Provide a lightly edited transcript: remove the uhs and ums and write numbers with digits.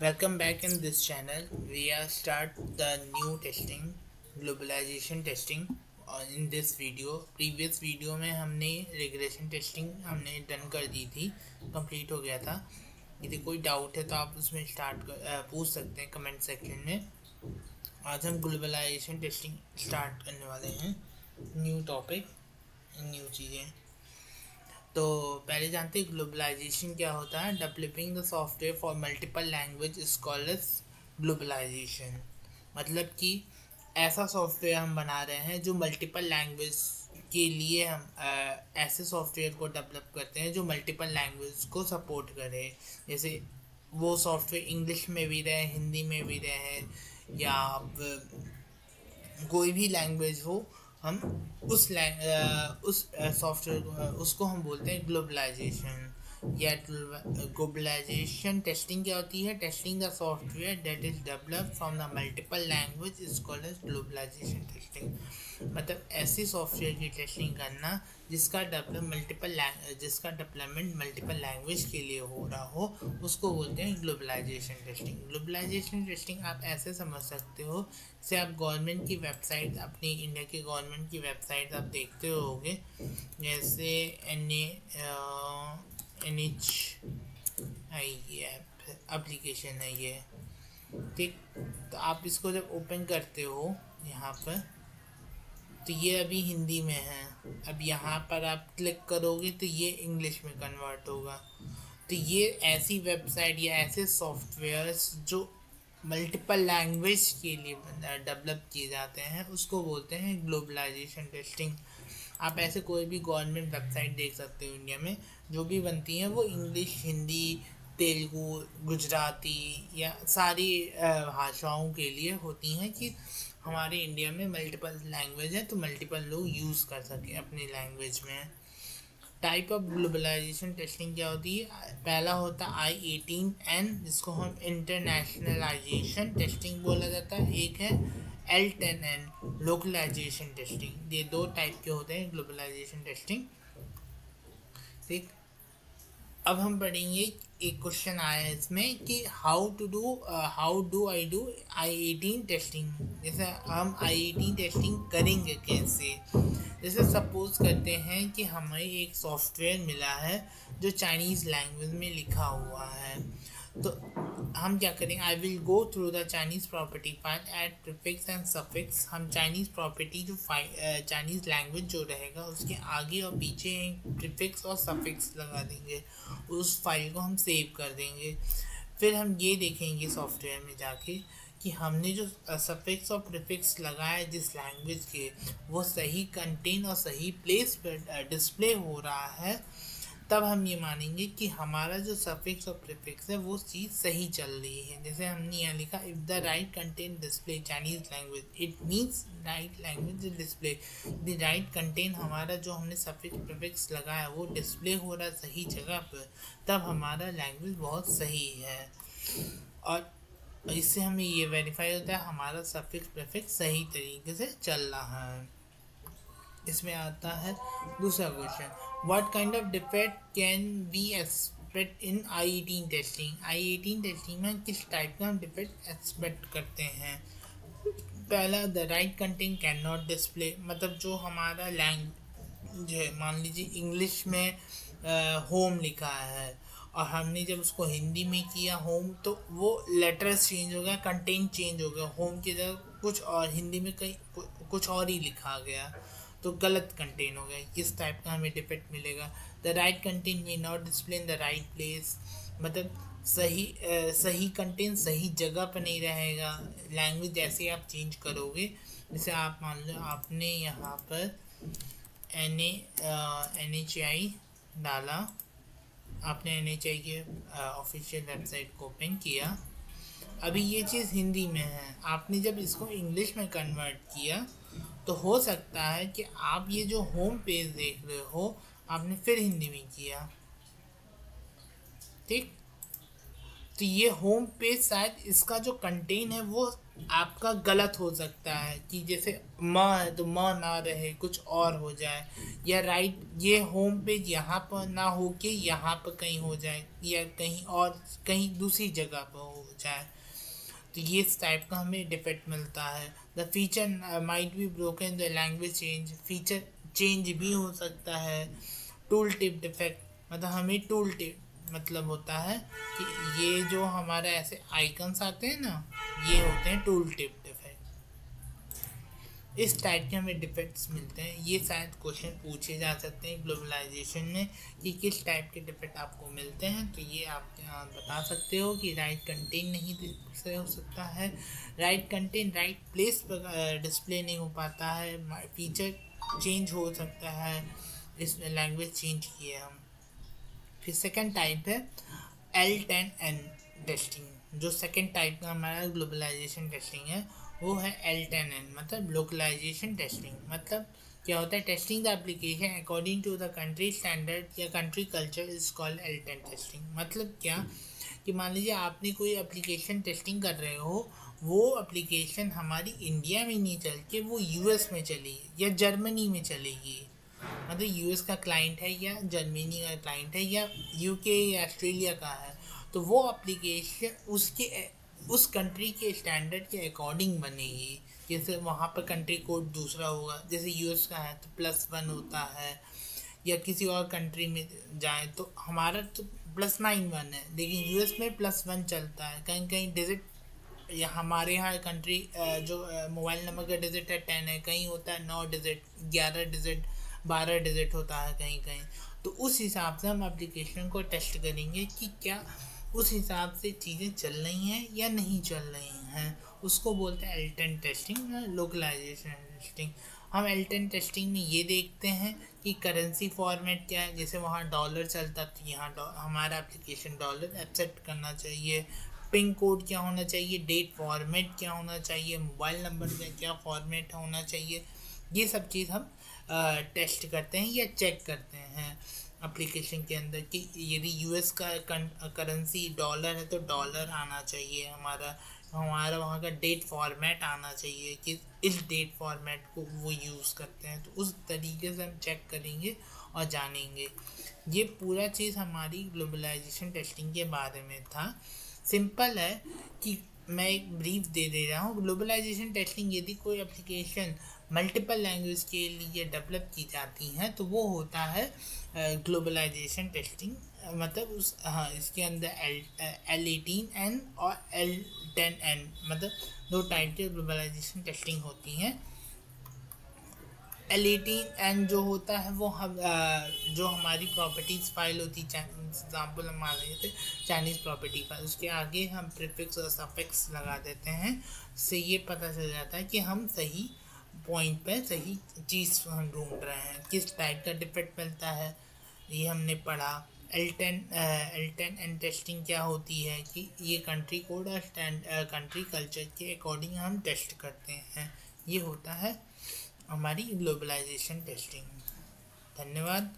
Welcome back in this channel. We are start the new testing, globalization testing. In this video, previous video में हमने regression testing हमने done कर दी थी, complete हो गया था. यदि कोई डाउट है तो आप उसमें पूछ सकते हैं कमेंट सेक्शन में. आज हम ग्लोबलाइजेशन टेस्टिंग स्टार्ट करने वाले हैं. न्यू टॉपिक, न्यू चीज़ें. तो पहले जानते हैं ग्लोबलाइजेशन क्या होता है. Developing the software for multiple language is called as globalisation. मतलब कि ऐसा सॉफ्टवेयर हम बना रहे हैं जो मल्टीपल लैंग्वेज के लिए हम ऐसे सॉफ्टवेयर को डेवलप करते हैं जो मल्टीपल लैंग्वेज को सपोर्ट करे. जैसे वो सॉफ्टवेयर इंग्लिश में भी रहे, हिंदी में भी रहे, या कोई भी लैंग्वेज हो, हम उस सॉफ्टवेयर उसको हम बोलते हैं ग्लोबलाइजेशन. या ग्लोबलाइजेशन टेस्टिंग क्या होती है. Testing the software that is developed from the multiple language is called as globalisation testing. मतलब ऐसी सॉफ्टवेयर की टेस्टिंग करना जिसका डेवलपमेंट मल्टीपल लैंग्वेज के लिए हो रहा हो, उसको बोलते हैं ग्लोबलाइजेशन टेस्टिंग. ग्लोबलाइजेशन टेस्टिंग आप ऐसे समझ सकते हो जैसे आप गवर्नमेंट की वेबसाइट, अपनी इंडिया की गवर्नमेंट की वेबसाइट आप देखते होगे. जैसे NHI एप्लीकेशन है ये, ठीक. तो आप इसको जब ओपन करते हो यहाँ पर, तो ये अभी हिंदी में है. अब यहाँ पर आप क्लिक करोगे तो ये इंग्लिश में कन्वर्ट होगा. तो ये ऐसी वेबसाइट या ऐसे सॉफ्टवेयर्स जो मल्टीपल लैंग्वेज के लिए डेवलप किए जाते हैं, उसको बोलते हैं ग्लोबलाइजेशन टेस्टिंग. आप ऐसे कोई भी गवर्नमेंट वेबसाइट देख सकते हो इंडिया में, जो भी बनती हैं वो इंग्लिश, हिंदी, तेलुगु, गुजराती या सारी भाषाओं के लिए होती हैं कि हमारे इंडिया में मल्टीपल लैंग्वेज है तो मल्टीपल लोग यूज़ कर सकें अपनी लैंग्वेज में. टाइप ऑफ ग्लोबलाइजेशन टेस्टिंग क्या होती है. पहला होता है I18N, जिसको हम इंटरनेशनलाइजेशन टेस्टिंग बोला जाता है. एक है L10N, लोकलाइजेशन टेस्टिंग. ये दो टाइप के होते हैं ग्लोबलाइजेशन टेस्टिंग, ठीक. अब हम पढ़ेंगे, एक क्वेश्चन आया है इसमें कि how do I do I18 testing. जैसे हम I18 टेस्टिंग करेंगे कैसे. जैसे सपोज करते हैं कि हमें एक सॉफ्टवेयर मिला है जो चाइनीज़ लैंग्वेज में लिखा हुआ है. तो हम क्या करेंगे, I will go through the Chinese property file eight prefix and suffix. हम चाइनीज़ प्रॉपर्टी जो चाइनीज़ लैंग्वेज जो रहेगा उसके आगे और पीछे प्रीफिक्स और सफिक्स लगा देंगे. उस फाइल को हम सेव कर देंगे. फिर हम ये देखेंगे सॉफ्टवेयर में जाके कि हमने जो सफिक्स और प्रीफिक्स लगाया है जिस लैंग्वेज के, वो सही कंटेंट और सही प्लेस पर डिस्प्ले हो रहा है. तब हम ये मानेंगे कि हमारा जो सफिक्स और प्रीफिक्स है वो चीज़ सही चल रही है. जैसे हमने यहाँ लिखा, if the right content display Chinese language, it means right language display. The right content, हमारा जो हमने सफिक्स प्रीफिक्स लगाया वो डिस्प्ले हो रहा है सही जगह पर, तब हमारा लैंग्वेज बहुत सही है. और इससे हमें ये वेरीफाई होता है हमारा सफिक्स प्रीफिक्स सही तरीके से चल रहा है. इसमें आता है दूसरा question, what kind of defect can be expect in I18 testing. I18 testing में किस टाइप का हम डिफेक्ट एक्सपेक्ट करते हैं. पहला, the right content can not display. मतलब जो हमारा लैंग्वेज है, मान लीजिए इंग्लिश में होम लिखा है और हमने जब उसको हिंदी में किया होम, तो वो लेटर्स चेंज हो गया, कंटेंट चेंज हो गया, होम की जगह कुछ और, हिंदी में कहीं कुछ और ही लिखा गया, तो गलत कंटेंट हो गया. किस टाइप का हमें डिफेक्ट मिलेगा. The right content may not display in the right place. मतलब सही कंटेंट सही जगह पर नहीं रहेगा. लैंग्वेज जैसे आप चेंज करोगे, जैसे आप मान लो आपने यहाँ पर NHI डाला, आपने NHI के ऑफिशियल वेबसाइट को ओपन किया. अभी ये चीज़ हिंदी में है, आपने जब इसको इंग्लिश में कन्वर्ट किया तो हो सकता है कि आप ये जो होम पेज देख रहे हो आपने फिर हिंदी में किया, ठीक. तो ये होम पेज शायद इसका जो कंटेंट है वो आपका गलत हो सकता है, कि जैसे म है तो म ना रहे, कुछ और हो जाए, या राइट ये होम पेज यहाँ पर ना हो के यहाँ पर कहीं हो जाए, या कहीं और कहीं दूसरी जगह पर हो जाए। तो ये इस टाइप का हमें डिफेक्ट मिलता है। The feature might be broken, the language change, feature change भी हो सकता है। टूल टिप डिफेक्ट मतलब हमें टूल टिप मतलब होता है कि ये जो हमारे ऐसे आइकन्स आते हैं ना, ये होते हैं टूल टिप डिफेक्ट। इस टाइप के हमें डिफेक्ट्स मिलते हैं। ये शायद क्वेश्चन पूछे जा सकते हैं ग्लोबलाइजेशन में कि किस टाइप के डिफेक्ट आपको मिलते हैं। तो ये आप बता सकते हो कि राइट कंटेंट नहीं से हो सकता है, राइट कंटेंट राइट प्लेस पर डिस्प्ले नहीं हो पाता है, फीचर चेंज हो सकता है, इस लैंग्वेज चेंज किए हम। फिर सेकेंड टाइप है L10N टेस्टिंग। जो सेकेंड टाइप का हमारा ग्लोबलाइजेशन टेस्टिंग है वो है L10N, मतलब लोकलाइजेशन टेस्टिंग। मतलब क्या होता है, testing the application according to the country standard या country culture is called L10 testing. मतलब क्या कि मान लीजिए आपने कोई एप्लीकेशन टेस्टिंग कर रहे हो, वो एप्लीकेशन हमारी इंडिया में नहीं चल के वो यूएस में चलेगी या जर्मनी में चलेगी। मतलब यूएस का क्लाइंट है या जर्मनी का क्लाइंट है या यूके या ऑस्ट्रेलिया का है, तो वो एप्लीकेशन उसके उस कंट्री के स्टैंडर्ड के अकॉर्डिंग बनेगी। जैसे वहाँ पर कंट्री कोड दूसरा होगा, जैसे यूएस का है तो +1 होता है, या किसी और कंट्री में जाए तो हमारा तो +9 1 है, लेकिन यूएस में +1 चलता है। कहीं कहीं डिजिट या हमारे यहाँ कंट्री जो मोबाइल नंबर का डिजिट है 10 है, कहीं होता है 9 डिजिट, 11 डिजिट, 12 डिजिट होता है कहीं कहीं। तो उस हिसाब से हम एप्लीकेशन को टेस्ट करेंगे कि क्या उस हिसाब से चीज़ें चल रही हैं या नहीं चल रही हैं। उसको बोलते हैं L10 टेस्टिंग, लोकलाइजेशन टेस्टिंग। हम L10 टेस्टिंग में ये देखते हैं कि करेंसी फॉर्मेट क्या है। जैसे वहाँ डॉलर चलता तो यहाँ हमारा एप्लीकेशन डॉलर एक्सेप्ट करना चाहिए। पिन कोड क्या होना चाहिए, डेट फॉर्मेट क्या होना चाहिए, मोबाइल नंबर का क्या फॉर्मेट होना चाहिए, ये सब चीज़ हम टेस्ट करते हैं या चेक करते हैं एप्लीकेशन के अंदर कि यदि यूएस का करेंसी डॉलर है तो डॉलर आना चाहिए, हमारा हमारा वहाँ का डेट फॉर्मेट आना चाहिए कि इस डेट फॉर्मेट को वो यूज़ करते हैं। तो उस तरीके से हम चेक करेंगे और जानेंगे। ये पूरा चीज़ हमारी ग्लोबलाइजेशन टेस्टिंग के बारे में था। सिंपल है कि मैं एक ब्रीफ दे दे रहा हूँ। ग्लोबलाइजेशन टेस्टिंग यदि कोई एप्लीकेशन मल्टीपल लैंग्वेज के लिए डेवलप की जाती हैं तो वो होता है ग्लोबलाइजेशन टेस्टिंग। मतलब उस हाँ इसके अंदर L18N और L10N मतलब दो टाइप के ग्लोबलाइजेशन टेस्टिंग होती हैं। L18N जो होता है वो हम जो हमारी प्रॉपर्टीज़ फाइल होती है, एग्जाम्पल हम मान रहे थे चाइनीज़ प्रॉपर्टी फाइल, उसके आगे हम प्रीफिक्स और सफिक्स लगा देते हैं। उससे ये पता चल जाता है कि हम सही पॉइंट पे सही चीज़ हम ढूंढ रहे हैं, किस टाइप का डिफेक्ट मिलता है, ये हमने पढ़ा। L10N टेस्टिंग क्या होती है कि ये कंट्री कोड और कंट्री कल्चर के अकॉर्डिंग हम टेस्ट करते हैं। ये होता है हमारी ग्लोबलाइजेशन टेस्टिंग। धन्यवाद।